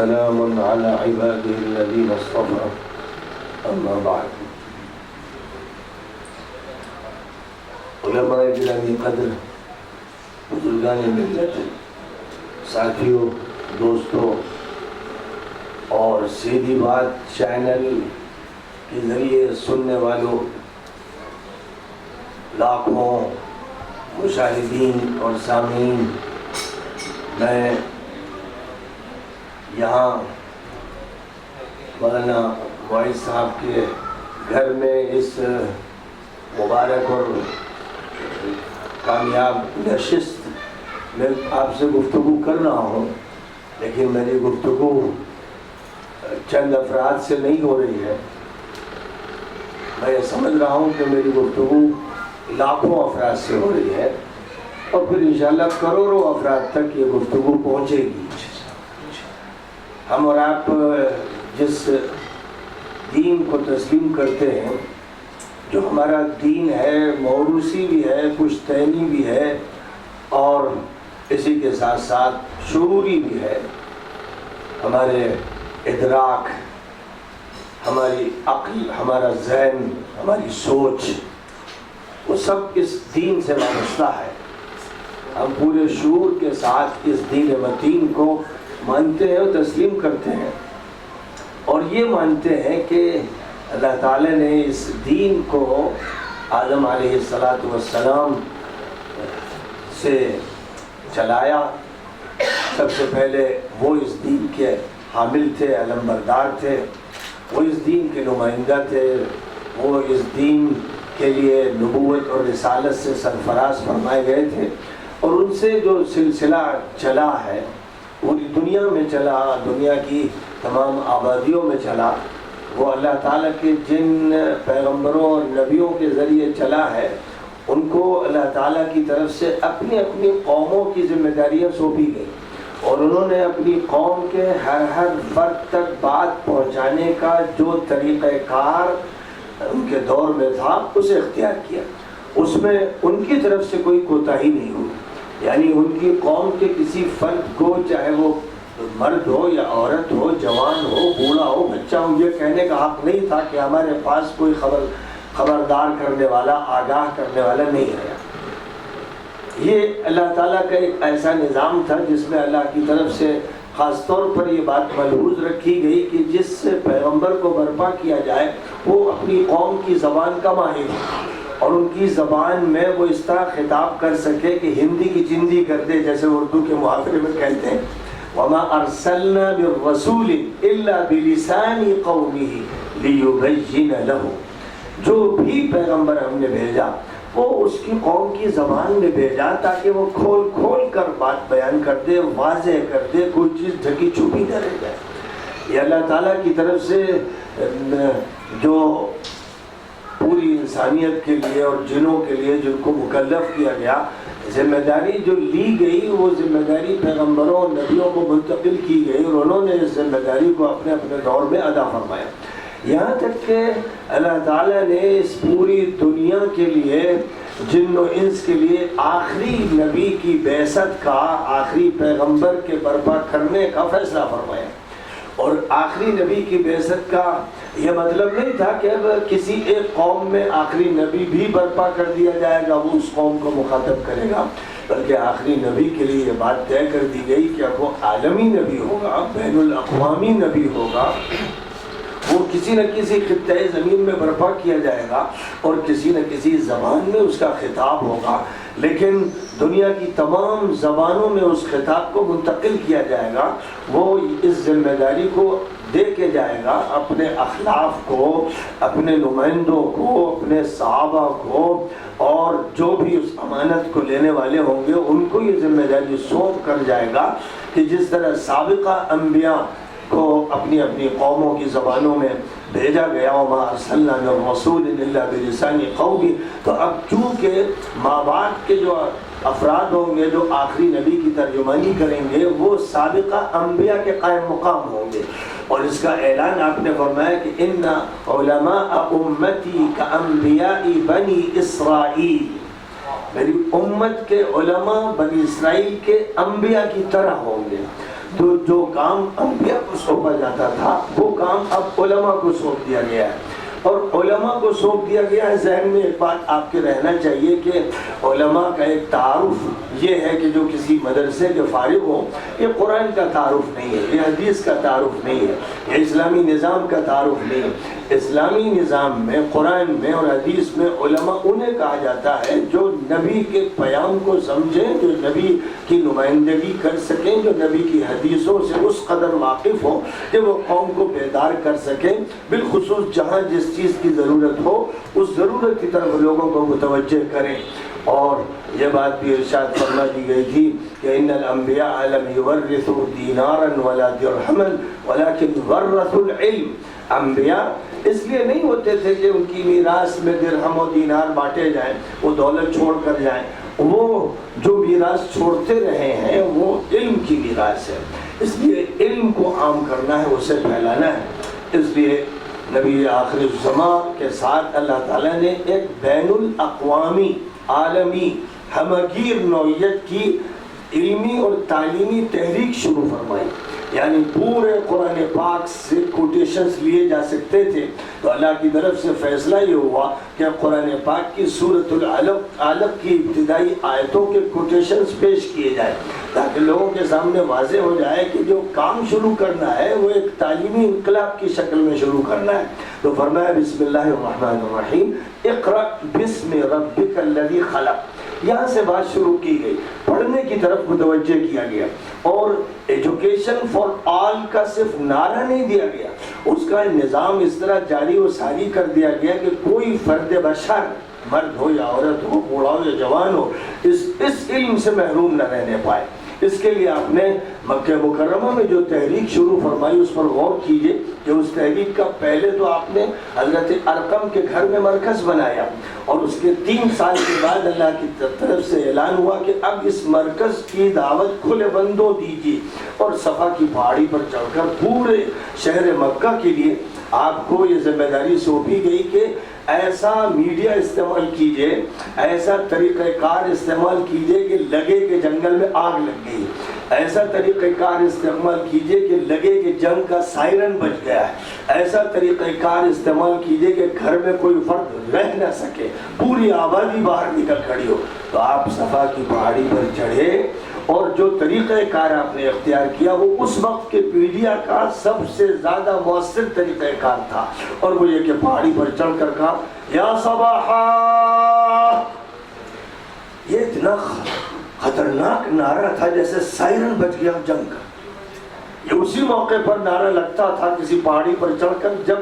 وسلام على عباده الذين اصطفى اما بعد. علماء گرامی قدر، بزرگان ملت، ساتھیوں، دوستوں اور سیدھی بات چینل کے ذریعے سننے والوں، لاکھوں مشاہدین اور سامعین، میں یہاں مولانا واعظ صاحب کے گھر میں اس مبارک اور کامیاب نشست میں آپ سے گفتگو کر رہا ہوں، لیکن میری گفتگو چند افراد سے نہیں ہو رہی ہے. میں یہ سمجھ رہا ہوں کہ میری گفتگو لاکھوں افراد سے ہو رہی ہے اور پھر انشاءاللہ کروڑوں افراد تک یہ گفتگو پہنچے گی. ہم اور آپ جس دین کو تسلیم کرتے ہیں، جو ہمارا دین ہے، موروثی بھی ہے، پشتینی بھی ہے اور اسی کے ساتھ ساتھ شعوری بھی ہے. ہمارے ادراک، ہماری عقل، ہمارا ذہن، ہماری سوچ، وہ سب اس دین سے وابستہ ہے. ہم پورے شعور کے ساتھ اس دین متین کو مانتے ہیں اور تسلیم کرتے ہیں، اور یہ مانتے ہیں کہ اللہ تعالیٰ نے اس دین کو آدم علیہ السلام سے چلایا. سب سے پہلے وہ اس دین کے حامل تھے، علمبردار تھے، وہ اس دین کے نمائندہ تھے، وہ اس دین کے لیے نبوت اور رسالت سے سرفراز فرمائے گئے تھے، اور ان سے جو سلسلہ چلا ہے پوری دنیا میں چلا، دنیا کی تمام آبادیوں میں چلا، وہ اللہ تعالیٰ کے جن پیغمبروں اور نبیوں کے ذریعے چلا ہے، ان کو اللہ تعالیٰ کی طرف سے اپنی اپنی قوموں کی ذمہ داریاں سونپی گئی، اور انہوں نے اپنی قوم کے ہر فرد تک بات پہنچانے کا جو طریقہ کار ان کے دور میں تھا اسے اختیار کیا. اس میں ان کی طرف سے کوئی کوتاہی نہیں ہوئی، یعنی ان کی قوم کے کسی فرد کو، چاہے وہ مرد ہو یا عورت ہو، جوان ہو، بوڑھا ہو، بچہ ہو، یہ کہنے کا حق نہیں تھا کہ ہمارے پاس کوئی خبردار کرنے والا، آگاہ کرنے والا نہیں ہے. یہ اللہ تعالیٰ کا ایک ایسا نظام تھا جس میں اللہ کی طرف سے خاص طور پر یہ بات ملحوظ رکھی گئی کہ جس پیغمبر کو برپا کیا جائے وہ اپنی قوم کی زبان کا ماہر ہو، اور ان کی زبان میں وہ اس طرح خطاب کر سکے کہ ہندی کی چندی کر دے، جیسے اردو کے محاورے میں کہتے ہیں وَمَا أَرْسَلْنَا بِالرَّسُولِ إِلَّا بِلِسَانِ قَوْمِهِ لِيُبَيِّنَ لَهُ. جو بھی پیغمبر ہم نے بھیجا وہ اس کی قوم کی زبان میں بھیجا تاکہ وہ کھول کھول کر بات بیان کر دے، واضح کر دے، کوئی چیز ڈھکی چھپی نہ رہ جائے. یہ اللہ تعالیٰ کی طرف سے جو پوری انسانیت کے لیے اور جنوں کے لیے جن کو مکلف کیا گیا، ذمہ داری جو لی گئی، وہ ذمہ داری پیغمبروں اور نبیوں کو منتقل کی گئی، اور انہوں نے اس ذمہ داری کو اپنے اپنے دور میں ادا فرمایا. یہاں تک کہ اللہ تعالیٰ نے اس پوری دنیا کے لیے، جن و انس کے لیے آخری نبی کی بعثت کا، آخری پیغمبر کے برپا کرنے کا فیصلہ فرمایا. اور آخری نبی کی بعثت کا یہ مطلب نہیں تھا کہ اب کسی ایک قوم میں آخری نبی بھی برپا کر دیا جائے گا، وہ اس قوم کو مخاطب کرے گا، بلکہ آخری نبی کے لیے یہ بات طے کر دی گئی کہ اب وہ عالمی نبی ہوگا، بین الاقوامی نبی ہوگا. وہ کسی نہ کسی خطۂ زمین میں برپا کیا جائے گا اور کسی نہ کسی زبان میں اس کا خطاب ہوگا، لیکن دنیا کی تمام زبانوں میں اس خطاب کو منتقل کیا جائے گا. وہ اس ذمہ داری کو دے کے جائے گا اپنے اخلاف کو، اپنے نمائندوں کو، اپنے صحابہ کو، اور جو بھی اس امانت کو لینے والے ہوں گے ان کو یہ ذمہ داری سونپ کر جائے گا کہ جس طرح سابقہ انبیاء کو اپنی اپنی قوموں کی زبانوں میں بھیجا گیا، وَمَا أَرْسَلْنَا مِن رَّسُولٍ إِلَّا بِلِسَانِ قَوْمِهِ، تو اب چونکہ ماں باپ کے جو افراد ہوں گے جو آخری نبی کی ترجمانی کریں گے وہ سابقہ انبیاء کے قائم مقام ہوں گے. اور اس کا اعلان آپ نے فرمایا کہ ان علماء امتی کانبیاء بنی اسرائیل، میری امت کے علماء بنی اسرائیل کے انبیاء کی طرح ہوں گے. تو جو کام انبیاء کو سونپا جاتا تھا وہ کام اب علماء کو سونپ دیا گیا ہے، اور علماء کو سونپ دیا گیا ہے۔ ذہن میں ایک بات آپ کے رہنا چاہیے کہ علماء کا ایک تعارف یہ ہے کہ جو کسی مدرسے کے فارغ ہوں، یہ قرآن کا تعارف نہیں ہے، یہ حدیث کا تعارف نہیں ہے، یہ اسلامی نظام کا تعارف نہیں ہے۔ اسلامی نظام میں، قرآن میں اور حدیث میں علماء انہیں کہا جاتا ہے جو نبی کے پیام کو سمجھیں، جو نبی کی نمائندگی کر سکیں، جو نبی کی حدیثوں سے اس قدر واقف ہوں کہ وہ قوم کو بیدار کر سکیں، بالخصوص جہاں جس چیز کی ضرورت ہو اس ضرورت کی طرف لوگوں کو متوجہ کریں۔ اور یہ بات بھی ارشاد فرما دی گئی تھی کہ ان الانبیاء لم یورثوا دینارا ولا درہما ولکن ورثوا العلم۔ انبیاء اس لیے نہیں ہوتے تھے کہ ان کی میراث میں درہم و دینار بانٹے جائیں، وہ دولت چھوڑ کر جائیں، وہ جو میراث چھوڑتے رہے ہیں وہ علم کی میراث ہے۔ اس لیے علم کو عام کرنا ہے، اسے پھیلانا ہے۔ اس لیے نبی آخر الزمان کے ساتھ اللہ تعالیٰ نے ایک بین الاقوامی، عالمی، ہمگیر نوعیت کی علمی اور تعلیمی تحریک شروع فرمائی۔ یعنی پورے قرآن پاک سے کوٹیشنز لیے جا سکتے تھے، تو اللہ کی طرف سے فیصلہ یہ ہوا کہ قرآن پاک کی سورۃ العلق کی ابتدائی آیتوں کے کوٹیشنز پیش کیے جائیں تاکہ لوگوں کے سامنے واضح ہو جائے کہ جو کام شروع کرنا ہے وہ ایک تعلیمی انقلاب کی شکل میں شروع کرنا ہے۔ تو فرمایا بسم اللہ الرحمن الرحیم، اقرأ بسم ربک الذی خلق۔ یہاں سے بات شروع کی گئی، پڑھنے کی طرف متوجہ کیا گیا، اور ایجوکیشن فار آل کا صرف نعرہ نہیں دیا گیا، اس کا نظام اس طرح جاری و ساری کر دیا گیا کہ کوئی فرد بشر، مرد ہو یا عورت ہو، بوڑھا ہو یا جوان ہو، اس علم سے محروم نہ رہنے پائے۔ اس کے لیے آپ نے مکہ مکرمہ میں جو تحریک شروع فرمائی اس پر غور کیجئے کہ اس تحریک کا پہلے تو آپ نے حضرت ارقم کے گھر میں مرکز بنایا، اور اس کے 3 سال کے بعد اللہ کی طرف سے اعلان ہوا کہ اب اس مرکز کی دعوت کھلے بندوں دیجیے، اور صفا کی پہاڑی پر چڑھ کر پورے شہر مکہ کے لیے آپ کو یہ ذمہ داری سونپی گئی کہ ایسا میڈیا استعمال کیجئے، ایسا طریقہ کار استعمال کیجئے کہ لگے کہ جنگل میں آگ لگ گئی، ایسا طریقہ کار استعمال کیجئے کہ لگے کہ جنگ کا سائرن بج گیا ہے، ایسا طریقہ کار استعمال کیجئے کہ گھر میں کوئی فرد رہ نہ سکے، پوری آبادی باہر نکل کھڑی ہو۔ تو آپ صفا کی پہاڑی پر چڑھے، اور جو طریقہ کار آپ نے اختیار کیا وہ اس وقت کے میڈیا کا سب سے زیادہ مؤثر طریقہ کار تھا، اور وہ یہ کہ پہاڑی پر چڑھ کر کہا یا صباحا۔ یہ اتنا خطرناک نعرہ تھا جیسے سائرن بج گیا جنگ کا۔ یہ اسی موقع پر نعرہ لگتا تھا کسی پہاڑی پر چڑھ کر جب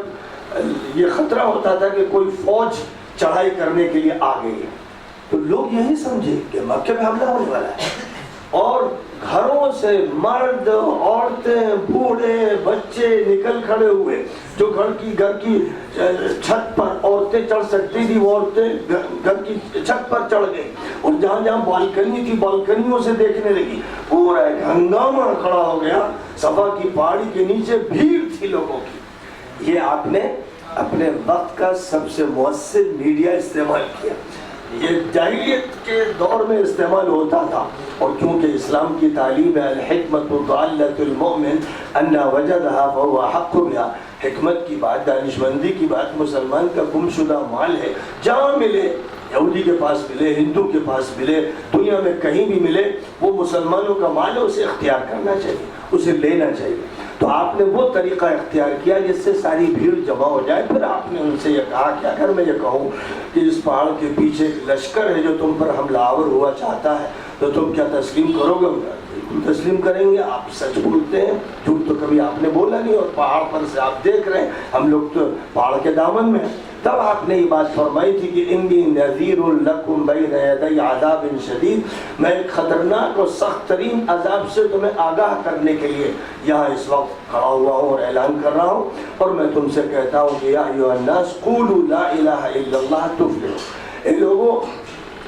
یہ خطرہ ہوتا تھا کہ کوئی فوج چڑھائی کرنے کے لیے آ گئی ہے، تو لوگ یہی سمجھے کہ مکے میں حملہ ہونے والا ہے، اور گھروں سے مرد، عورتیں، بوڑھے، بچے نکل کھڑے ہوئے۔ جو گھر کی چھت پر عورتیں چڑھ سکتی تھی وہ عورتیں گھر کی چھت پر چڑھ گئی، اور جہاں جہاں بالکنی تھی بالکنیوں سے دیکھنے لگی۔ پورا ایک ہنگامہ کھڑا ہو گیا، صفا کی پہاڑی کے نیچے بھیڑ تھی لوگوں کی۔ یہ آپ نے اپنے وقت کا سب سے مؤثر میڈیا استعمال کیا۔ یہ جاہلیت کے دور میں استعمال ہوتا تھا، اور کیونکہ اسلام کی تعلیم ہے الحکمت ضالۃ المؤمن ان وجدها فهو حق بها، حکمت کی بات، دانشمندی کی بات مسلمان کا گم شدہ مال ہے، جہاں ملے، یہودی کے پاس ملے، ہندو کے پاس ملے، دنیا میں کہیں بھی ملے، وہ مسلمانوں کا مال ہے، اسے اختیار کرنا چاہیے، اسے لینا چاہیے۔ تو آپ نے وہ طریقہ اختیار کیا جس سے ساری بھیڑ جمع ہو جائے۔ پھر آپ نے ان سے یہ کہا کہ اگر میں یہ کہوں کہ اس پہاڑ کے پیچھے ایک لشکر ہے جو تم پر حملہ آور ہوا چاہتا ہے تو تم کیا تسلیم کرو گے؟ بالکل تسلیم کریں گے، آپ سچ بولتے ہیں، جھوٹ تو کبھی آپ نے بولا نہیں، اور پہاڑ پر سے آپ دیکھ رہے ہیں ہم لوگ تو پہاڑ کے دامن میں ہیں۔ تب آپ نے یہ بات فرمائی تھی کہ انی نذیر لکم بین یدی عذاب شدید، میں ایک خطرناک اور سخت ترین عذاب سے تمہیں آگاہ کرنے کے لیے یہاں اس وقت کھڑا ہوا ہوں اور اعلان کر رہا ہوں، اور میں تم سے کہتا ہوں کہ یا ایھا الناس قولوا لا الہ الا اللہ تفلحوا۔ اے لوگوں،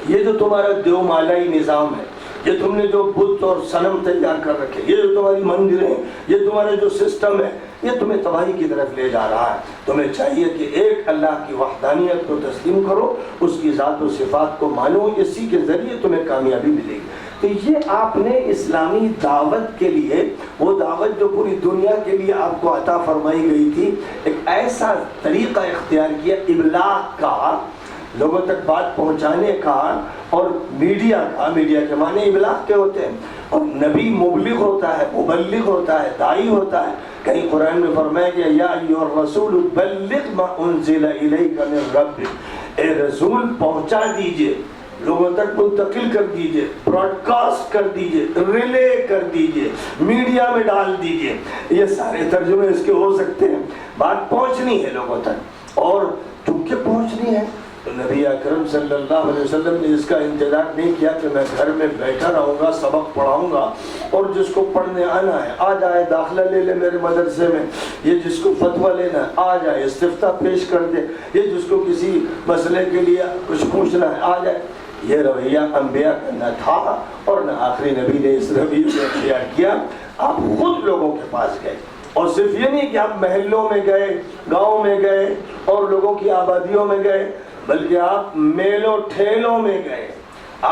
یہ جو تمہارا دیو مالائی نظام ہے، یہ تم نے جو بت اور صنم تیار کر رکھے، یہ جو تمہاری مندریں ہیں، یہ تمہارا جو سسٹم ہے، یہ تمہیں تباہی کی طرف لے جا رہا ہے۔ تمہیں چاہیے کہ ایک اللہ کی وحدانیت کو تسلیم کرو، اس کی ذات و صفات کو مانو، اسی کے ذریعے تمہیں کامیابی ملے گی۔ تو یہ آپ نے اسلامی دعوت کے لیے، وہ دعوت جو پوری دنیا کے لیے آپ کو عطا فرمائی گئی تھی، ایک ایسا طریقہ اختیار کیا ابلاغ کا، لوگوں تک بات پہنچانے کا، اور میڈیا کا، میڈیا کے معنی ابلاغ کے ہوتے ہیں، اور نبی مبلغ ہوتا ہے، مبلغ ہوتا ہے، داعی ہوتا ہے۔ کہیں قرآن میں فرمایا کہ یا ایھا الرسول بلغ ما انزل الیک من ربک، اے رسول پہنچا دیجئے، لوگوں تک منتقل کر دیجئے، براڈ کاسٹ کر دیجئے، ریلے کر دیجئے، میڈیا میں ڈال دیجئے۔ یہ سارے ترجمے اس کے ہو سکتے ہیں، بات پہنچنی ہے لوگوں تک، اور چونکہ پہنچنی ہے تو نبی اکرم صلی اللہ علیہ وسلم نے اس کا انتظار نہیں کیا کہ میں گھر میں بیٹھا رہوں گا، سبق پڑھاؤں گا، اور جس کو پڑھنے آنا ہے آ جائے، داخلہ لے لے میرے مدرسے میں، یہ جس کو فتویٰ لینا ہے آ جائے، استفتاء پیش کر دے، یہ جس کو کسی مسئلے کے لیے کچھ پوچھنا ہے آ جائے۔ یہ رویہ انبیاء کا نہ تھا، اور نہ آخری نبی نے اس رویے کو اختیار کیا۔ آپ خود لوگوں کے پاس گئے، اور صرف یہ نہیں کہ آپ محلوں میں گئے، گاؤں میں گئے، اور لوگوں کی آبادیوں میں گئے، بلکہ آپ میلوں ٹھیلوں میں گئے،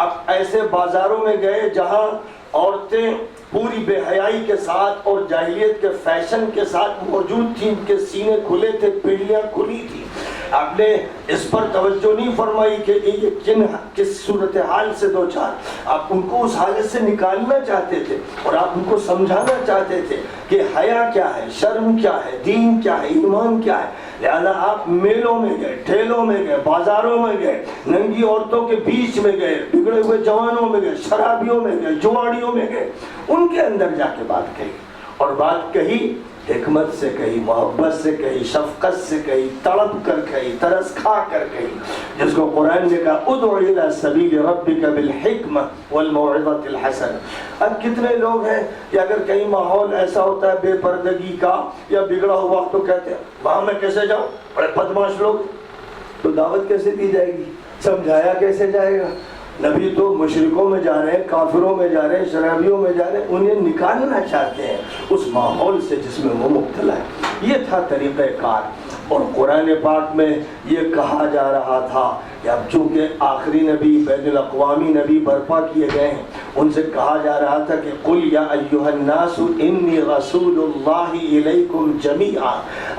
آپ ایسے بازاروں میں گئے جہاں عورتیں پوری بے حیائی کے ساتھ اور جاہلیت کے فیشن کے ساتھ موجود تھیں، ان کے سینے کھلے تھے، پنڈلیاں کھلی تھی۔ آپ نے اس پر توجہ نہیں فرمائی کہ یہ کس صورتحال سے دو چار، آپ ان کو اس حالت سے نکالنا چاہتے تھے، اور آپ ان کو سمجھانا چاہتے تھے کہ حیا کیا ہے، شرم کیا ہے، دین کیا ہے، ایمان کیا ہے۔ لہذا آپ میلوں میں گئے، ٹھیلوں میں گئے، بازاروں میں گئے، ننگی عورتوں کے بیچ میں گئے، بگڑے ہوئے جوانوں میں گئے، شرابیوں میں گئے، جواڑیوں میں گئے، ان کے اندر جا کے بات کہی، اور بات کہی حکمت سے کہی، محبت سے کہی، شفقت سے کہی، تڑپ کر کہی، ترس کھا کر کہی، جس کو قرآن نے کہا ادع الی سبیل ربک بالحکمہ والموعظۃ الحسنہ۔ اب کتنے لوگ ہیں کہ اگر کہیں ماحول ایسا ہوتا ہے بے پردگی کا یا بگڑا ہوا تو کہتے ہیں وہاں میں کیسے جاؤں، بڑے بدماش لوگ، تو دعوت کیسے دی جائے گی، سمجھایا کیسے جائے گا؟ نبی تو مشرکوں میں جا رہے ہیں، کافروں میں جا رہے ہیں، شرابیوں میں جا رہے ہیں، انہیں نکالنا چاہتے ہیں اس ماحول سے جس میں وہ مبتلا ہے۔ یہ تھا طریقہ کار، اور قرآن پاک میں یہ کہا جا رہا تھا کہ اب چونکہ آخری نبی، بین الاقوامی نبی برپا کیے گئے ہیں، ان سے کہا جا رہا تھا کہ قل یا ایھا الناس انی رسول اللہ الیکم جمیعا،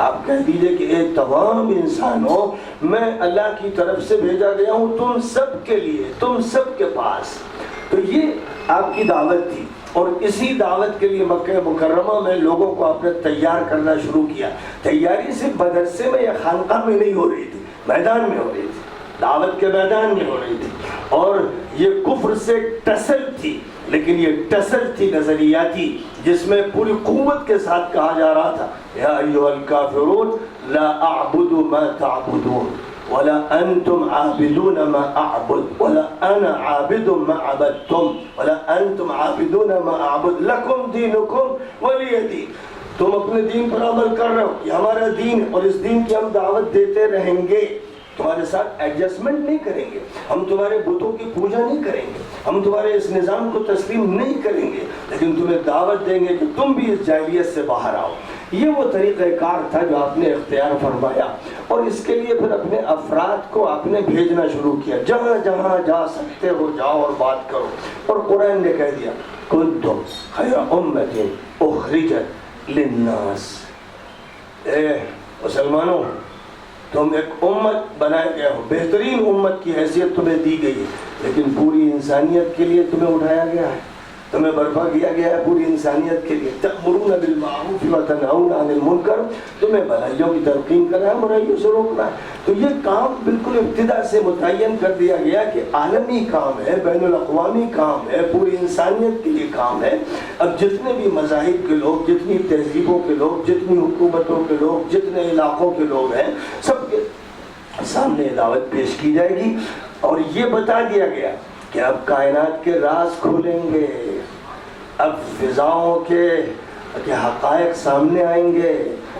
آپ کہہ دیجئے کہ اے تمام انسانوں، میں اللہ کی طرف سے بھیجا گیا ہوں تم سب کے لیے، تم سب کے پاس۔ تو یہ آپ کی دعوت تھی، اور اسی دعوت کے لیے مکہ مکرمہ میں لوگوں کو آپ نے تیار کرنا شروع کیا۔ تیاری صرف مدرسے میں یا خانقاہ میں نہیں ہو رہی تھی، میدان میں ہو رہی تھی، دعوت کے میدان میں ہو رہی تھی، اور یہ کفر سے ٹسل تھی، لیکن یہ ٹسل تھی نظریاتی، جس میں پوری قوت کے ساتھ کہا جا رہا تھا یا ایھا الکافرون لا اعبد ما تعبدون ولا انتم عابدون ما اعبد ولا انا عابد ما عبدتم ولا انتم عابدون ما اعبد لکم دینکم ولی دین۔ تم اپنے دین پر عمل کر رہے ہو، یہ ہمارا دین ہے، اور اس دین کی ہم دعوت دیتے رہیں گے، تمہارے ساتھ ایڈجسٹمنٹ نہیں کریں گے، ہم تمہارے بتوں کی پوجا نہیں کریں گے، ہم تمہارے اس نظام کو تسلیم نہیں کریں گے، لیکن تمہیں دعوت دیں گے کہ تم بھی اس جاہلیت سے باہر آؤ۔ یہ وہ طریقہ کار تھا جو آپ نے اختیار فرمایا، اور اس کے لیے پھر اپنے افراد کو آپ نے بھیجنا شروع کیا، جہاں جہاں جا سکتے ہو جاؤ اور بات کرو۔ اور قرآن نے کہہ دیا کنتم خیر امۃ اخرجت للناس، اے مسلمانوں تم ایک امت بنائے گئے ہو، بہترین امت کی حیثیت تمہیں دی گئی ہے، لیکن پوری انسانیت کے لیے تمہیں اٹھایا گیا ہے، تمہیں برپا کیا گیا ہے پوری انسانیت کے لیے۔ تأمرون بالمعروف وتنہون عن المنکر، تمہیں بھلائیوں کی تلقین کرنا ہے، برائیوں سے روکنا ہے۔ تو یہ کام بالکل ابتدا سے متعین کر دیا گیا کہ عالمی کام ہے، بین الاقوامی کام ہے، پوری انسانیت کے لیے کام ہے۔ اب جتنے بھی مذاہب کے لوگ، جتنی تہذیبوں کے لوگ، جتنی حکومتوں کے لوگ، جتنے علاقوں کے لوگ ہیں، سب کے سامنے دعوت پیش کی جائے گی، اور یہ بتا دیا گیا کہ اب کائنات کے راز کھولیں گے، اب فضاؤں کے حقائق سامنے آئیں گے،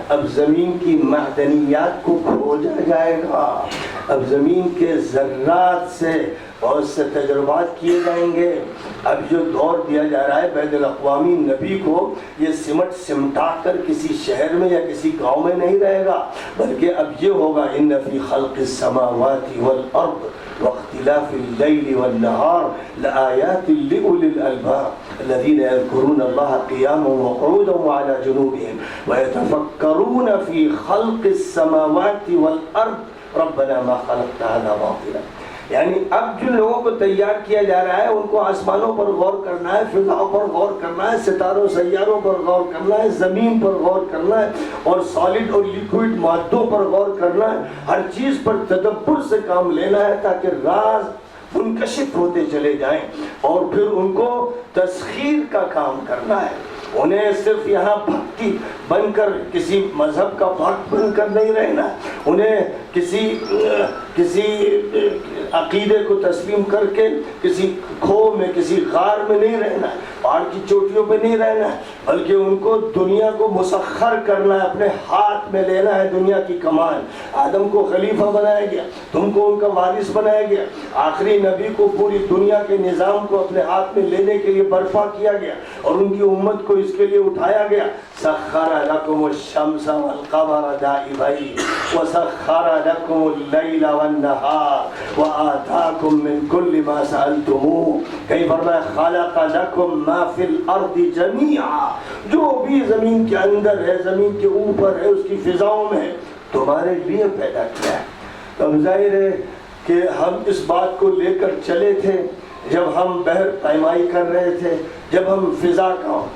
اب زمین کی معدنیات کو کھوجا جائے گا، اب زمین کے ذرات سے بہت سے تجربات کیے جائیں گے۔ اب جو دور دیا جا رہا ہے بین الاقوامی نبی کو، یہ سمٹا کر کسی شہر میں یا کسی گاؤں میں نہیں رہے گا، بلکہ اب یہ ہوگا ان فی خلق السماوات والارض واختلاف اللیل والنہار لآیات لأولی الالباب الذین یذکرون اللہ قیاما وقعودا وعلی جنوبہم ویتفکرون فی خلق السماوات والارض ربنا ما خلقت هذا باطلا۔ یعنی اب جن لوگوں کو تیار کیا جا رہا ہے ان کو آسمانوں پر غور کرنا ہے، فضاؤں پر غور کرنا ہے، ستاروں سیاروں پر غور کرنا ہے، زمین پر غور کرنا ہے، اور سالڈ اور لیکوئڈ مادوں پر غور کرنا ہے، ہر چیز پر تدبر سے کام لینا ہے تاکہ راز منکشف ہوتے چلے جائیں، اور پھر ان کو تسخیر کا کام کرنا ہے۔ انہیں صرف یہاں بھکتی بن کر کسی مذہب کا بھکت بن کر نہیں رہنا، انہیں کسی عقیدے کو تسلیم کر کے کسی کھو میں کسی غار میں نہیں رہنا ہے، پہاڑ کی چوٹیوں پہ نہیں رہنا ہے، بلکہ ان کو دنیا کو مسخر کرنا ہے، اپنے ہاتھ میں لینا ہے دنیا کی کمان۔ آدم کو خلیفہ بنایا گیا، تم کو ان کا وارث بنایا گیا، آخری نبی کو پوری دنیا کے نظام کو اپنے ہاتھ میں لینے کے لیے برپا کیا گیا، اور ان کی امت کو اس کے لیے اٹھایا گیا۔ سخر لکم الشمس والقمر دائبین وسخر لکم اللیل والنہار وآتاکم من کل ما سألتموہ، کہیں فرمایا خلق لکم ما فی الارض جمیعا، جو بھی زمین کے اندر ہے، زمین کے اوپر ہے، اس کی فضاؤں میں ہے، تمہارے لیے پیدا کیا ہے۔ تو ظاہر ہے کہ ہم اس بات کو لے کر چلے تھے جب ہم بحر پیمائی کر رہے تھے، جب ہم فضا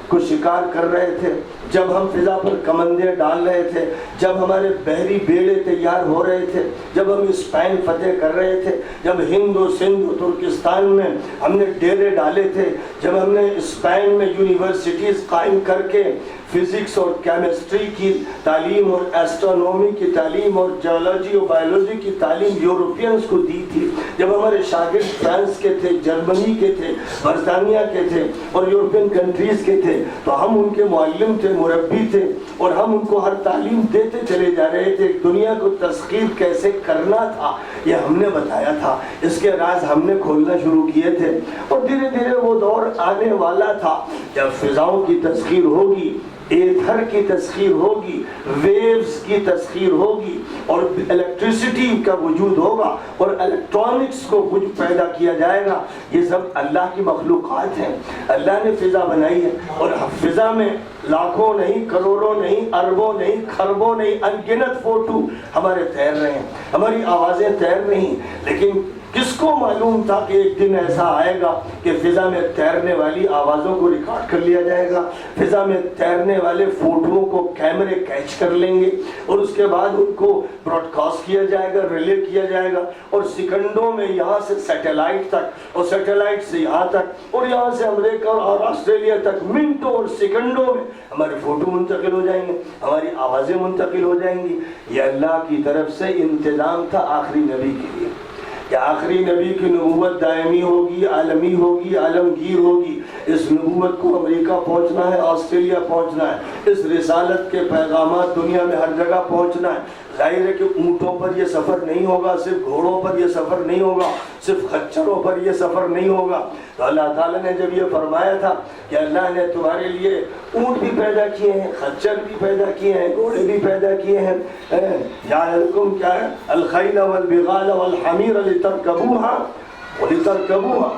کو شکار کر رہے تھے، جب ہم فضا پر کمندیں ڈال رہے تھے، جب ہمارے بحری بیڑے تیار ہو رہے تھے، جب ہم اسپین فتح کر رہے تھے، جب ہند و سندھ و ترکستان میں ہم نے ڈیرے ڈالے تھے، جب ہم نے اسپین میں یونیورسٹیز قائم کر کے فزکس اور کیمسٹری کی تعلیم اور ایسٹرونومی کی تعلیم اور جیولوجی اور بایولوجی کی تعلیم یورپینز کو دی تھی، جب ہمارے شاگرد فرانس کے تھے، جرمنی کے تھے، برطانیہ کے تھے اور یورپین کنٹریز کے تھے، تو ہم ان کے معلم تھے، مربی تھے، اور ہم ان کو ہر تعلیم دیتے چلے جا رہے تھے۔ دنیا کو تسخیر کیسے کرنا تھا یہ ہم نے بتایا تھا، اس کے راز ہم نے کھولنا شروع کیے تھے، اور دھیرے دھیرے وہ دور آنے والا تھا جب فضاؤں کی تسخیر ہوگی، ایتھر کی تسخیر ہوگی، ویوز کی تسخیر ہوگی، اور الیکٹریسٹی کا وجود ہوگا، اور الیکٹرانکس کو کچھ پیدا کیا جائے گا۔ یہ سب اللہ کی مخلوقات ہیں، اللہ نے فضا بنائی ہے، اور فضا میں لاکھوں نہیں، کروڑوں نہیں، اربوں نہیں، خربوں نہیں، انگنت فوٹو ہمارے تیر رہے ہیں، ہماری آوازیں تیر نہیں، لیکن کس کو معلوم تھا کہ ایک دن ایسا آئے گا کہ فضا میں تیرنے والی آوازوں کو ریکارڈ کر لیا جائے گا، فضا میں تیرنے والے فوٹوؤں کو کیمرے کیچ کر لیں گے، اور اس کے بعد ان کو براڈ کاسٹ کیا جائے گا، ریلے کیا جائے گا، اور سیکنڈوں میں یہاں سے سیٹلائٹ تک، اور سیٹلائٹ سے یہاں تک، اور یہاں سے امریکہ اور آسٹریلیا تک منٹوں اور سیکنڈوں میں ہمارے فوٹو منتقل ہو جائیں گے، ہماری آوازیں منتقل ہو جائیں گی۔ یہ اللہ کی طرف سے انتظام تھا آخری نبی کے لیے، کہ آخری نبی کی نبوت دائمی ہوگی، عالمی ہوگی، عالمگیر ہوگی۔ اس نبوت کو امریکہ پہنچنا ہے، آسٹریلیا پہنچنا ہے، اس رسالت کے پیغامات دنیا میں ہر جگہ پہنچنا ہے۔ ظاہر ہے کہ اونٹوں پر یہ سفر نہیں ہوگا، صرف گھوڑوں پر یہ سفر نہیں ہوگا، صرف خچروں پر یہ سفر نہیں ہوگا۔ تو اللہ تعالیٰ نے جب یہ فرمایا تھا کہ اللہ نے تمہارے لیے اونٹ بھی پیدا کیے ہیں، خچر بھی پیدا کیے ہیں، گھوڑے بھی پیدا کیے ہیں، جعلکم کیا ہے الخیل والبغال والحمیر لترکبوها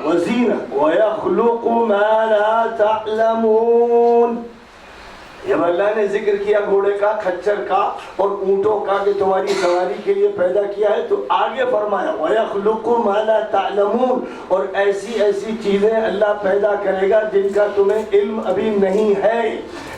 وزینہ ویخلق ما لا تعلمون۔ جب اللہ نے ذکر کیا گھوڑے کا، خچر کا اور اونٹوں کا کہ تمہاری سواری کے لیے پیدا کیا ہے، تو آگے فرمایا وَيَخْلُقُ مَا لَا تَعْلَمُونَ، اور ایسی ایسی چیزیں اللہ پیدا کرے گا جن کا تمہیں علم ابھی نہیں ہے۔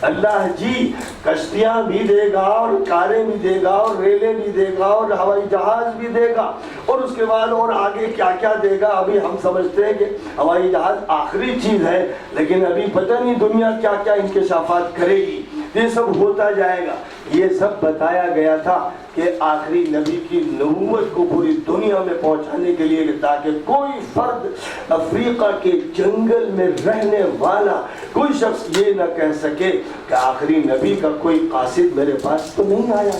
اللہ جی کشتیاں بھی دے گا، اور کاریں بھی دے گا، اور ریلیں بھی دے گا، اور ہوائی جہاز بھی دے گا، اور اس کے بعد اور آگے کیا کیا دے گا۔ ابھی ہم سمجھتے ہیں کہ ہوائی جہاز آخری چیز ہے، لیکن ابھی پتہ نہیں دنیا کیا کیا انکشافات کرے گی۔ یہ سب ہوتا جائے گا۔ یہ سب بتایا گیا تھا کہ آخری نبی کی نبوت کو پوری دنیا میں پہنچانے کے لیے، تاکہ کوئی فرد افریقہ کے جنگل میں رہنے والا کوئی شخص یہ نہ کہہ سکے کہ آخری نبی کا کوئی قاصد میرے پاس تو نہیں آیا،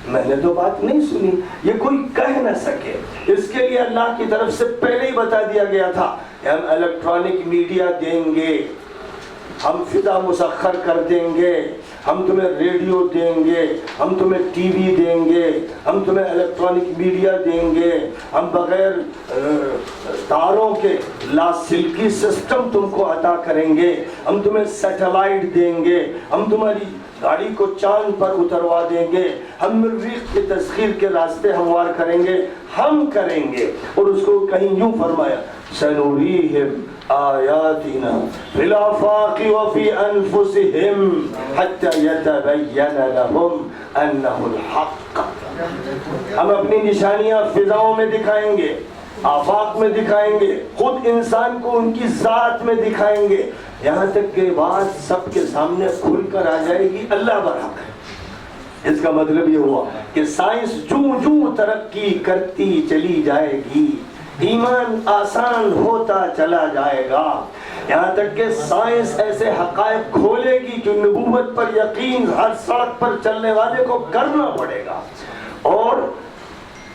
میں نے تو بات نہیں سنی، یہ کوئی کہہ نہ سکے۔ اس کے لیے اللہ کی طرف سے پہلے ہی بتا دیا گیا تھا کہ ہم الیکٹرانک میڈیا دیں گے، ہم فضا مسخر کر دیں گے، ہم تمہیں ریڈیو دیں گے، ہم تمہیں ٹی وی دیں گے، ہم تمہیں الیکٹرانک میڈیا دیں گے، ہم بغیر تاروں کے لاسلکی سسٹم تم کو عطا کریں گے، ہم تمہیں سیٹلائٹ دیں گے، ہم تمہاری گاڑی کو چاند پر اتروا دیں گے، ہم مریخ کی تسخیر کے راستے ہموار کریں گے، ہم کریں گے۔ اور اس کو کہیں یوں فرمایا سنوریہم آیاتنا فی الآفاق وفی انفسہم حتی یتبین لہم انہ الحق۔ ہم اپنی نشانیاں فضاؤں میں دکھائیں گے، آفاق میں دکھائیں گے، خود انسان کو ان کی ذات میں دکھائیں گے، یہاں تک کہ بات سب کے سامنے کھل کر آ جائے گی اللہ برحق ہے۔ اس کا مطلب یہ ہوا کہ سائنس جوں جوں ترقی کرتی چلی جائے گی، ایمان آسان ہوتا چلا جائے گا، یہاں تک کہ سائنس ایسے حقائق کھولے گی کہ نبوت پر یقین ہر سڑک پر چلنے والے کو کرنا پڑے گا۔ اور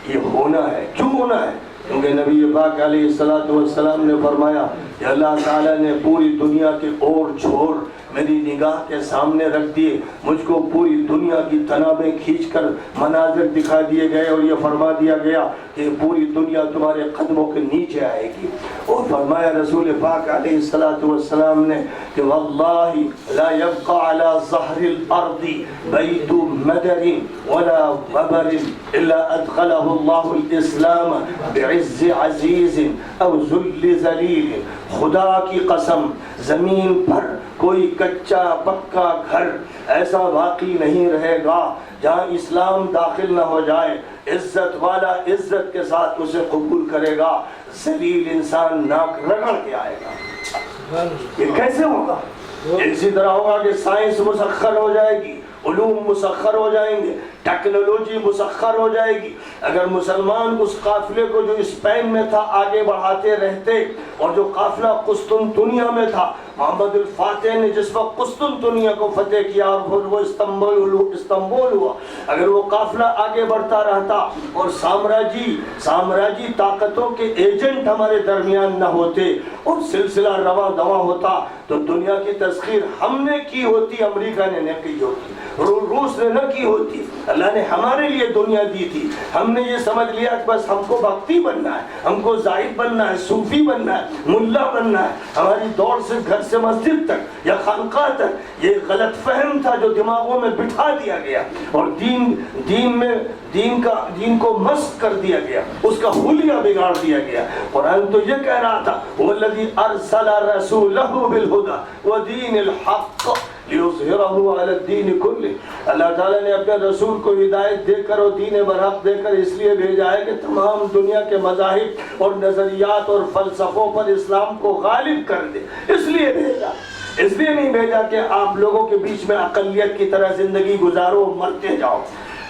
یہ ہونا ہے، کیوں ہونا ہے؟ کیونکہ نبی پاک علیہ السلام نے فرمایا کہ اللہ تعالیٰ نے پوری دنیا کے اور چھوڑ میری نگاہ کے سامنے رکھ دیے، مجھ کو پوری دنیا کی تنابیں کھینچ کر مناظر دکھا دیے گئے، اور یہ فرما دیا گیا کہ پوری دنیا تمہارے قدموں کے نیچے آئے گی۔ اور فرمایا رسول پاک علیہ السلام نے کہ واللہ لا يبقى على ظہر الارض بیت مدر ولا وبر الا ادخله اللہ الاسلام بعز عزیز او ذل ذلیل۔ خدا کی قسم زمین پر کوئی کچا پکا گھر ایسا باقی نہیں رہے گا جہاں اسلام داخل نہ ہو جائے، عزت والا عزت کے ساتھ اسے قبول کرے گا، ذلیل انسان ناک رگڑ کے آئے گا۔ یہ کیسے ہوگا؟ اسی طرح ہوگا کہ سائنس مسخر ہو جائے گی، علوم مسخر ہو جائیں گے، ٹیکنالوجی مسخر ہو جائے گی۔ اگر مسلمان اس قافلے کو جو اسپین میں تھا آگے بڑھاتے رہتے، اور جو قافلہ قسطنطنیہ میں تھا، محمد الفاتح نے جس وقت قسطنطنیہ کو فتح کیا اور پھر وہ استنبول ہوا، اگر وہ قافلہ آگے بڑھتا رہتا اور سامراجی طاقتوں کے ایجنٹ ہمارے درمیان نہ ہوتے اور سلسلہ رواں دواں ہوتا، تو دنیا کی تسخیر ہم نے کی ہوتی، امریکہ نے نہ کی ہوتی، روس نے نہ کی ہوتی۔ اللہ نے ہمارے لیے دنیا دی تھی، ہم نے یہ سمجھ لیا کہ بس ہم کو بھکتی بننا ہے، ہم کو زاہد بننا ہے، صوفی بننا ہے، ملا بننا ہے، ہماری دوڑ سے گھر سے مسجد تک یا خانقاہ تک یہ غلط فہم تھا جو دماغوں میں بٹھا دیا گیا، اور دین کو مسخ کر دیا گیا، اس کا حلیہ بگاڑ دیا گیا۔ قرآن تو یہ کہہ رہا تھا وَالَّذِي أَرْسَلَ رَسُولَهُ بِالْهُدَى وَدِينِ الْحَقِّ لِيُظْهِرَهُ عَلَى الدِّينِ كُلِّهِ۔ اللہ تعالیٰ نے اپنے رسول کو ہدایت دے کر اور دین برحق دے کر اس لیے بھیجا ہے کہ تمام دنیا کے مذاہب اور نظریات اور فلسفوں پر اسلام کو غالب کر دے، اس لیے بھیجا۔ اس لیے نہیں بھیجا کہ آپ لوگوں کے بیچ میں اقلیت کی طرح زندگی گزارو، مرتے جاؤ۔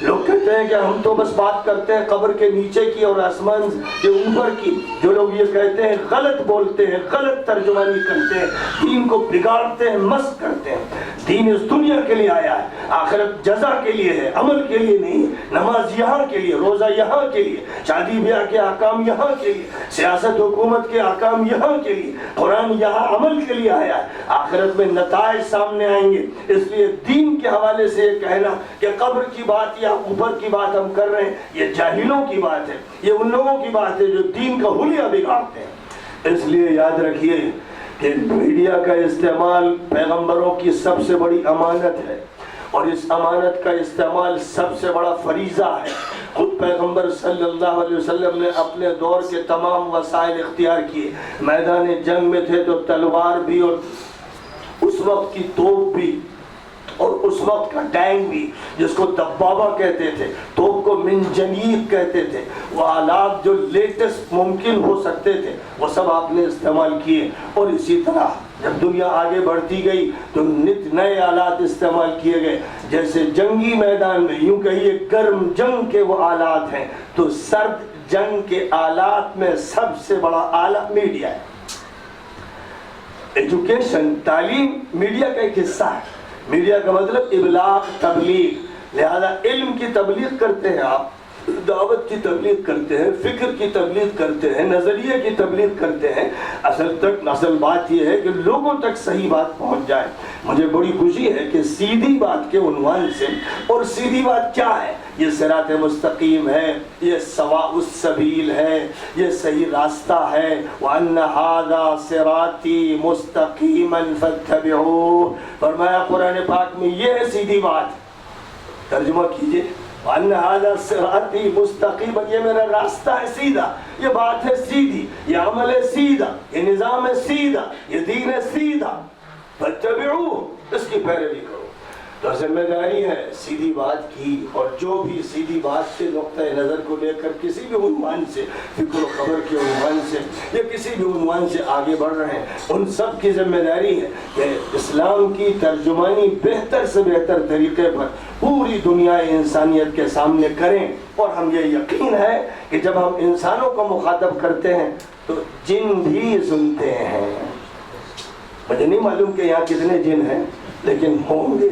لوگ کہتے ہیں کہ ہم تو بس بات کرتے ہیں قبر کے نیچے کی اور آسمان کے اوپر کی۔ جو لوگ یہ کہتے ہیں غلط بولتے ہیں، غلط ترجمانی کرتے ہیں، دین کو بگاڑتے ہیں، مسخ کرتے ہیں۔ دین اس دنیا کے لیے آیا ہے، آخرت جزا کے لیے ہے، عمل کے لیے نہیں۔ نماز یہاں کے لیے، روزہ یہاں کے لیے، شادی بیاہ کے احکام یہاں کے لیے، سیاست حکومت کے احکام یہاں کے لیے، قرآن یہاں عمل کے لیے آیا ہے۔ آخرت میں نتائج سامنے آئیں گے، اس لیے دین کے حوالے سے یہ کہنا کہ قبر کی بات یا اوپر کی بات ہم کر رہے ہیں، یہ جاہلوں کی بات ہے، یہ ان لوگوں کی بات ہے جو دین کا حلیہ بگاڑتے ہیں۔ اس لیے یاد رکھیے کہ میڈیا کا استعمال پیغمبروں کی سب سے بڑی امانت ہے، اور اس امانت کا استعمال سب سے بڑا فریضہ ہے۔ خود پیغمبر صلی اللہ علیہ وسلم نے اپنے دور کے تمام وسائل اختیار کیے۔ میدان جنگ میں تھے تو تلوار بھی اور اس وقت کی توپ بھی اور اس وقت کا ٹینک بھی جس کو دبابہ کہتے تھے، توپ کو منجنیق کہتے تھے، وہ آلات جو لیٹسٹ ممکن ہو سکتے تھے وہ سب آپ نے استعمال کیے. اور اسی طرح جب دنیا آگے بڑھتی گئی تو نت نئے آلات استعمال کیے گئے. جیسے جنگی میدان میں یوں کہیے گرم جنگ کے وہ آلات ہیں، تو سرد جنگ کے آلات میں سب سے بڑا آلہ میڈیا ہے. ایجوکیشن، تعلیم میڈیا کا ایک حصہ ہے. میڈیا کا مطلب ابلاغ، تبلیغ. لہذا علم کی تبلیغ کرتے ہیں آپ، دعوت کی تبلیغ کرتے ہیں، فکر کی تبلیغ کرتے ہیں، نظریے کی تبلیغ کرتے ہیں. اصل بات یہ ہے کہ لوگوں تک صحیح بات پہنچ جائے. مجھے بڑی خوشی ہے کہ سیدھی بات کے عنوان سے، اور سیدھی بات کیا ہے؟ یہ صراط مستقیم ہے، یہ سواء السبیل ہے، یہ صحیح راستہ ہے. وَأَنَّ هَذَا صِرَاطِي مُسْتَقِيمًا فَاتَّبِعُوهُ. فرمایا قرآن پاک میں یہ ہے سیدھی بات. ترجمہ کیجئے، وَأَنَّ هَذَا صِرَاطِي مُسْتَقِيمًا، یہ میرا راستہ ہے سیدھا، یہ بات ہے سیدھی، یہ عمل ہے سیدھا، یہ نظام ہے سیدھا، یہ دین ہے سیدھا. فَاتَّبِعُوهُ، اس کی پیروی کرو. تو ذمہ داری ہے سیدھی بات کی. اور جو بھی سیدھی بات سے نقطۂ نظر کو لے کر کسی بھی عنوان سے، فکر و خبر کے عنوان سے یا کسی بھی عنوان سے آگے بڑھ رہے ہیں، ان سب کی ذمہ داری ہے کہ اسلام کی ترجمانی بہتر سے بہتر طریقے پر پوری دنیا انسانیت کے سامنے کریں. اور ہم یہ یقین ہے کہ جب ہم انسانوں کو مخاطب کرتے ہیں تو جن بھی سنتے ہیں. مجھے نہیں معلوم کہ یہاں کتنے جن ہیں، لیکن ہوں گے،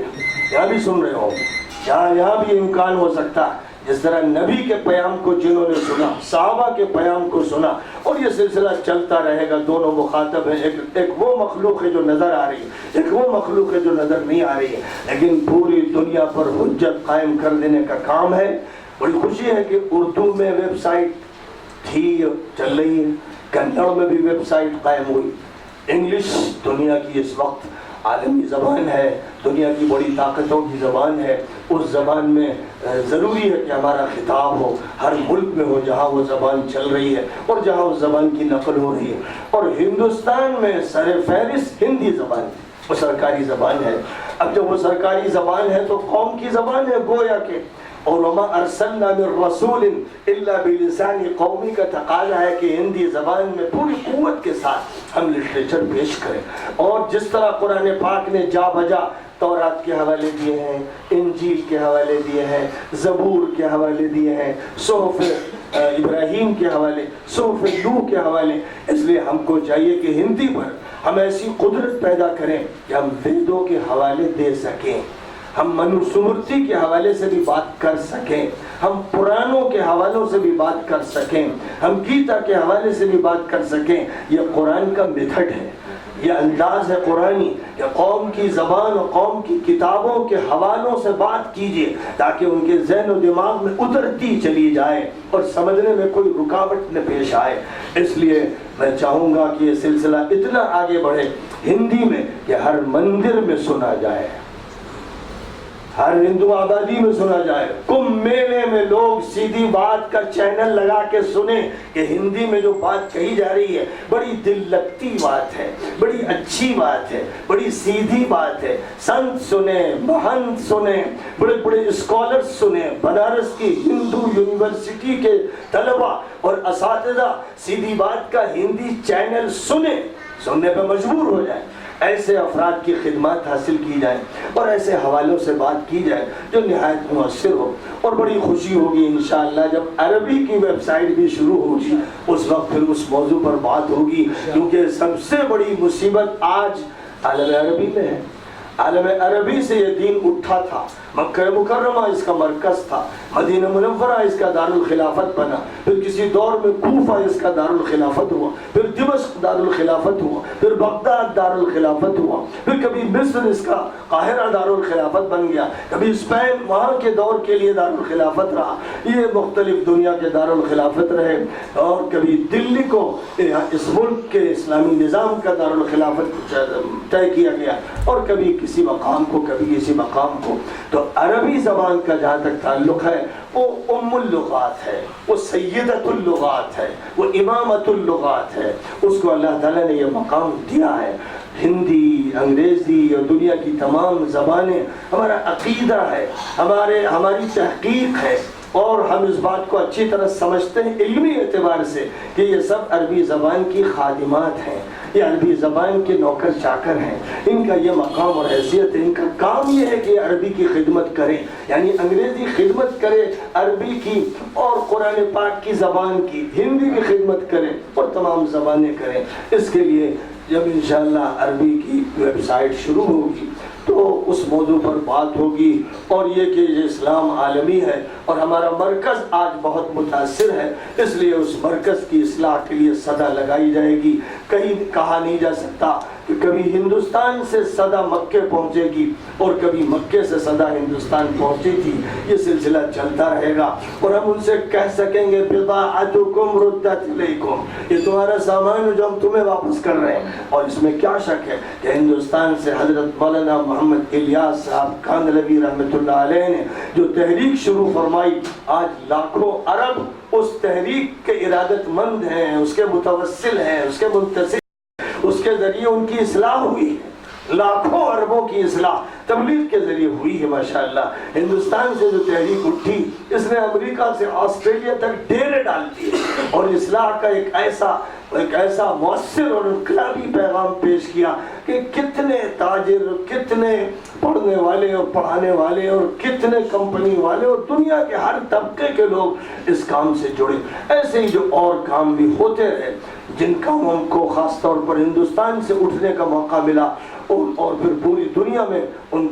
یہاں بھی سن رہے ہوں گے. یہاں بھی امکان ہو سکتا ہے جس طرح نبی کے پیام کو جنہوں نے سنا، صحابہ کے پیام کو سنا، اور یہ سلسلہ چلتا رہے گا. دونوں مخاطب ہیں، ایک وہ مخلوق ہے جو نظر آ رہی ہے، ایک وہ مخلوق ہے جو نظر نہیں آ رہی ہے، لیکن پوری دنیا پر حجت قائم کر دینے کا کام ہے. بڑی خوشی ہے کہ اردو میں ویب سائٹ تھی، چل رہی ہے، کنڑ میں بھی ویب سائٹ قائم ہوئی. انگلش دنیا کی اس وقت عالمی زبان ہے، دنیا کی بڑی طاقتوں کی زبان ہے. اس زبان میں ضروری ہے کہ ہمارا خطاب ہو، ہر ملک میں ہو جہاں وہ زبان چل رہی ہے اور جہاں اس زبان کی نقل ہو رہی ہے. اور ہندوستان میں سر فہرست ہندی زبان ہے، وہ سرکاری زبان ہے. اب جب وہ سرکاری زبان ہے تو قوم کی زبان ہے گویا کہ. اور وما ارسلنا من رسول الا بلسان قومی کا تقاضا ہے کہ ہندی زبان میں پوری قوت کے ساتھ ہم لٹریچر پیش کریں. اور جس طرح قرآن پاک نے جا بجا تورات کے حوالے دیے ہیں، انجیل کے حوالے دیے ہیں، زبور کے حوالے دیے ہیں، صحف ابراہیم کے حوالے، صحف نوح کے حوالے، اس لیے ہم کو چاہیے کہ ہندی پر ہم ایسی قدرت پیدا کریں کہ ہم ویدوں کے حوالے دے سکیں، ہم منو سمرتی کے حوالے سے بھی بات کر سکیں، ہم پرانوں کے حوالوں سے بھی بات کر سکیں، ہم گیتا کے حوالے سے بھی بات کر سکیں. یہ قرآن کا میتھڈ ہے، یہ انداز ہے قرآنی کہ قوم کی زبان اور قوم کی کتابوں کے حوالوں سے بات کیجیے تاکہ ان کے ذہن و دماغ میں اترتی چلی جائے اور سمجھنے میں کوئی رکاوٹ نہ پیش آئے. اس لیے میں چاہوں گا کہ یہ سلسلہ اتنا آگے بڑھے ہندی میں کہ ہر مندر میں سنا جائے، ہر ہندو آبادی میں سنا جائے. کمبھ میلے میں لوگ سیدھی بات کا چینل لگا کے سنیں کہ ہندی میں جو بات کہی جا رہی ہے بڑی دل لگتی بات ہے، بڑی اچھی بات ہے، بڑی سیدھی بات ہے. سنت سنیں، مہنت سنیں، بڑے بڑے اسکالرز سنیں، بنارس کی ہندو یونیورسٹی کے طلبہ اور اساتذہ سیدھی بات کا ہندی چینل سنیں، سننے پہ مجبور ہو جائیں. ایسے افراد کی خدمات حاصل کی جائیں اور ایسے حوالوں سے بات کی جائے جو نہایت مؤثر ہو. اور بڑی خوشی ہوگی انشاءاللہ جب عربی کی ویب سائٹ بھی شروع ہوگی، اس وقت پھر اس موضوع پر بات ہوگی، کیونکہ سب سے بڑی مصیبت آج عالم عربی میں ہے. عالم عربی سے یہ دین اٹھا تھا، مکہ مکرمہ اس کا مرکز تھا، مدینہ منورہ اس کا دارالخلافت بنا، پھر کسی دور میں کوفہ اس کا دارالخلافت ہوا، پھر دمشق دارالخلافت ہوا، پھر بغداد دارالخلافت ہوا، پھر کبھی مصر اس کا قاہرہ دارالخلافت بن گیا، کبھی اسپین وہاں کے دور کے لیے دارالخلافت رہا. یہ مختلف دنیا کے دارالخلافت رہے. اور کبھی دلی کو اس ملک کے اسلامی نظام کا دارالخلافت طے کیا گیا، اور کبھی کسی مقام کو، کبھی کسی مقام کو. تو عربی زبان کا جہاں تک تعلق ہے وہ ام اللغات ہے، وہ سیدۃ اللغات ہے، وہ امامۃ اللغات ہے. اس کو اللہ تعالیٰ نے یہ مقام دیا ہے. ہندی، انگریزی اور دنیا کی تمام زبانیں ہمارا عقیدہ ہے، ہماری تحقیق ہے، اور ہم اس بات کو اچھی طرح سمجھتے ہیں علمی اعتبار سے کہ یہ سب عربی زبان کی خادمات ہیں، یہ عربی زبان کے نوکر چاکر ہیں، ان کا یہ مقام اور حیثیت ہے، ان کا کام یہ ہے کہ عربی کی خدمت کریں، یعنی انگریزی خدمت کرے عربی کی، اور قرآن پاک کی زبان کی، ہندی کی خدمت کریں اور تمام زبانیں کریں۔ اس کے لیے جب انشاءاللہ عربی کی ویب سائٹ شروع ہوگی تو اس موضوع پر بات ہوگی، اور یہ کہ یہ اسلام عالمی ہے اور ہمارا مرکز آج بہت متاثر ہے، اس لیے اس مرکز کی اصلاح کے لیے صدا لگائی جائے گی۔ کہیں کہا نہیں جا سکتا کہ کبھی ہندوستان سے صدا مکے پہنچے گی اور کبھی مکے سے صدا ہندوستان پہنچی تھی، یہ سلسلہ چلتا رہے گا، اور ہم ان سے کہہ سکیں گے بضاعتکم ردت الیکم، یہ تمہارا سامان ہے جو ہم تمہیں واپس کر رہے ہیں۔ اور اس میں کیا شک ہے کہ ہندوستان سے حضرت مولانا محمد الیاس صاحب کاندھلوی رحمۃ اللہ علیہ نے جو تحریک شروع فرمائی، آج لاکھوں عرب اس تحریک کے ارادت مند ہیں، اس کے متوسل ہیں، اس کے منتظر، اس کے ذریعے ان کی اصلاح ہوئی ہے، لاکھوں عربوں کی اصلاح تبلیغ کے ذریعے ہوئی ہے ماشاءاللہ۔ ہندوستان سے جو تحریک اٹھی، اس نے امریکہ سے آسٹریلیا تک ڈیرے ڈال دیے، اور اصلاح کا ایک ایسا مؤثر اور انقلابی پیغام پیش کیا کہ کتنے تاجر، کتنے پڑھنے والے اور پڑھانے والے، اور کتنے کمپنی والے اور دنیا کے ہر طبقے کے لوگ اس کام سے جڑے۔ ایسے ہی جو اور کام بھی ہوتے رہے، جن کاموں کو خاص طور پر ہندوستان سے اٹھنے کا موقع ملا، اور پھر پوری دنیا میں ان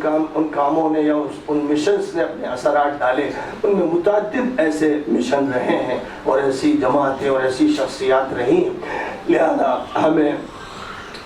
کاموں نے یا ان مشنز نے اپنے اثرات ڈالے، ان میں متعدد ایسے مشن رہے ہیں اور ایسی جماعتیں اور ایسی شخصیات رہی ہیں۔ لہذا ہمیں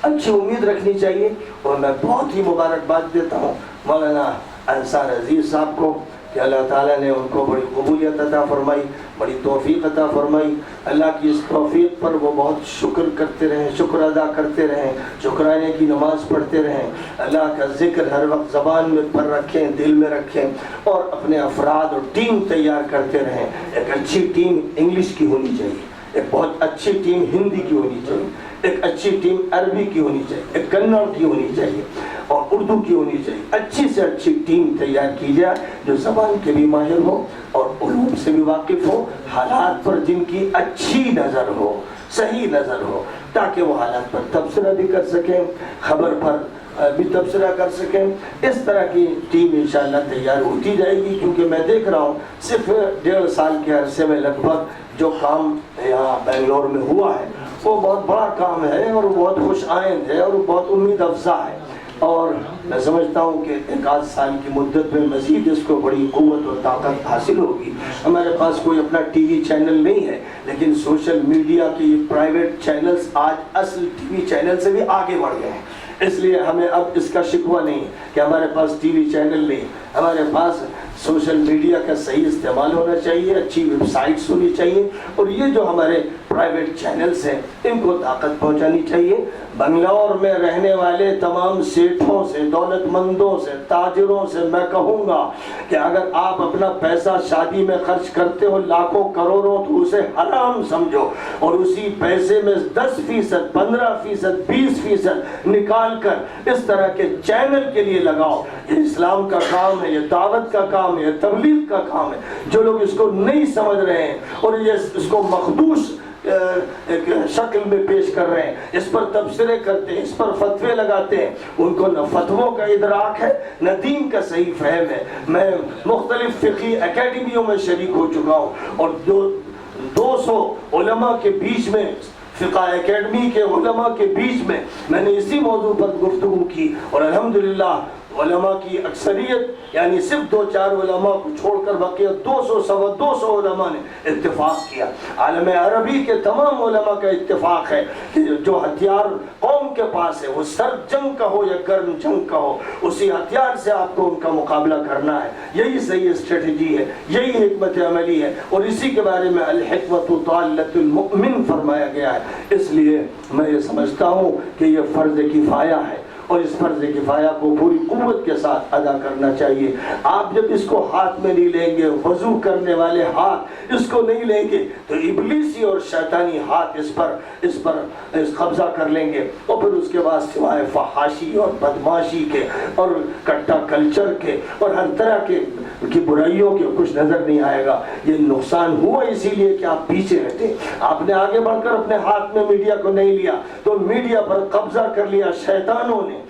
اچھی امید رکھنی چاہیے، اور میں بہت ہی مبارکباد دیتا ہوں مولانا انصار عزیز صاحب کو کہ اللہ تعالیٰ نے ان کو بڑی قبولیت عطا فرمائی، بڑی توفیق عطا فرمائی۔ اللہ کی اس توفیق پر وہ بہت شکر کرتے رہیں، شکر ادا کرتے رہیں، شکرانے کی نماز پڑھتے رہیں، اللہ کا ذکر ہر وقت زبان میں پر رکھیں، دل میں رکھیں، اور اپنے افراد اور ٹیم تیار کرتے رہیں۔ ایک اچھی ٹیم انگلش کی ہونی چاہیے، ایک بہت اچھی ٹیم ہندی کی ہونی چاہیے، ایک اچھی ٹیم عربی کی ہونی چاہیے، ایک کنڑ کی ہونی چاہیے، اور اردو کی ہونی چاہیے۔ اچھی سے اچھی ٹیم تیار کی جائے جو زبان کے بھی ماہر ہو اور علوم سے بھی واقف ہو، حالات پر جن کی اچھی نظر ہو، صحیح نظر ہو، تاکہ وہ حالات پر تبصرہ بھی کر سکیں، خبر پر بھی تبصرہ کر سکیں۔ اس طرح کی ٹیم انشاءاللہ تیار ہوتی جائے گی، کیونکہ میں دیکھ رہا ہوں صرف 1.5 سال کے عرصے میں لگ بھگ جو کام یہاں بنگلور میں ہوا ہے وہ بہت بڑا کام ہے، اور بہت خوش آئند ہے، اور بہت امید افزا ہے، اور میں سمجھتا ہوں کہ 1 سال کی مدت میں مزید اس کو بڑی قوت اور طاقت حاصل ہوگی۔ ہمارے پاس کوئی اپنا ٹی وی چینل نہیں ہے، لیکن سوشل میڈیا کے یہ پرائیویٹ چینلز آج اصل ٹی وی چینل سے بھی آگے بڑھ گئے ہیں، اس لیے ہمیں اب اس کا شکوہ نہیں کہ ہمارے پاس ٹی وی چینل نہیں، ہمارے پاس سوشل میڈیا کا صحیح استعمال ہونا چاہیے، اچھی ویب سائٹس ہونی چاہیے، اور یہ جو ہمارے پرائیویٹ چینلز ہیں ان کو طاقت پہنچانی چاہیے۔ بنگلور میں رہنے والے تمام سیٹھوں سے، دولت مندوں سے، تاجروں سے میں کہوں گا کہ اگر آپ اپنا پیسہ شادی میں خرچ کرتے ہو لاکھوں کروڑوں، تو اسے حرام سمجھو، اور اسی پیسے میں 10%، 15%، 20% نکال کر اس طرح کے چینل کے لیے لگاؤ۔ یہ اسلام کا کام ہے، یہ دعوت کا کام ہے، یہ تبلیغ کا کام ہے۔ جو لوگ اس کو نہیں سمجھ رہے ہیں اور یہ اس کو مخدوش ایک شکل میں پیش کر رہے ہیں، اس پر تبصرے کرتے ہیں، اس پر فتوے لگاتے ہیں، ان کو نہ فتووں کا ادراک ہے نہ دین کا صحیح فہم ہے۔ میں مختلف فقہی اکیڈمیوں میں شریک ہو چکا ہوں، اور 200 علماء کے بیچ میں، فقہ اکیڈمی کے علماء کے بیچ میں میں نے اسی موضوع پر گفتگو کی، اور الحمدللہ علماء کی اکثریت، یعنی صرف 2-4 علماء کو چھوڑ کر بقیہ 200 علماء نے اتفاق کیا۔ عالم عربی کے تمام علماء کا اتفاق ہے کہ جو ہتھیار قوم کے پاس ہے، وہ سرد جنگ کا ہو یا گرم جنگ کا ہو، اسی ہتھیار سے آپ کو ان کا مقابلہ کرنا ہے۔ یہی صحیح اسٹریٹجی ہے، یہی حکمت عملی ہے، اور اسی کے بارے میں الحکمت ضالۃ المؤمن فرمایا گیا ہے۔ اس لیے میں یہ سمجھتا ہوں کہ یہ فرض کفایہ ہے، اور اس فرض کفایہ کو پوری قوت کے ساتھ ادا کرنا چاہیے۔ آپ جب اس کو ہاتھ میں نہیں لیں گے، وضو کرنے والے ہاتھ اس کو نہیں لیں گے، تو ابلیسی اور شیطانی ہاتھ اس پر قبضہ کر لیں گے، اور پھر اس کے بعد سوائے فحاشی اور بدماشی کے اور کٹا کلچر کے اور ہر طرح کی برائیوں کے کچھ نظر نہیں آئے گا۔ یہ نقصان ہوا اسی لیے کہ آپ پیچھے رہتے، آپ نے آگے بڑھ کر اپنے ہاتھ میں میڈیا کو نہیں لیا، تو میڈیا پر قبضہ کر لیا شیطانوں نے۔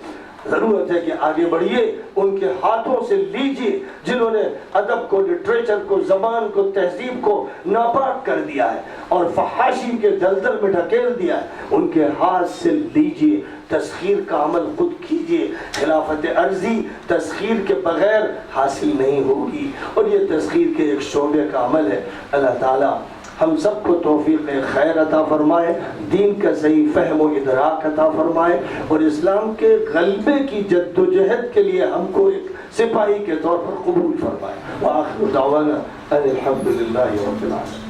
ضرورت ہے کہ آگے بڑھیے، ان کے ہاتھوں سے لیجئے جنہوں نے ادب کو، لٹریچر کو، زبان کو، تہذیب کو ناپاک کر دیا ہے اور فحاشی کے دلدل میں ڈھکیل دیا ہے، ان کے ہاتھ سے لیجئے، تسخیر کا عمل خود کیجئے۔ خلافت عرضی تسخیر کے بغیر حاصل نہیں ہوگی، اور یہ تسخیر کے ایک شعبے کا عمل ہے۔ اللہ تعالیٰ ہم سب کو توفیق خیر عطا فرمائے، دین کا صحیح فہم و ادراک عطا فرمائے، اور اسلام کے غلبے کی جد و جہد کے لیے ہم کو ایک سپاہی کے طور پر قبول فرمائے۔ وآخر دعوانا ان الحمد للہ رب العالمین۔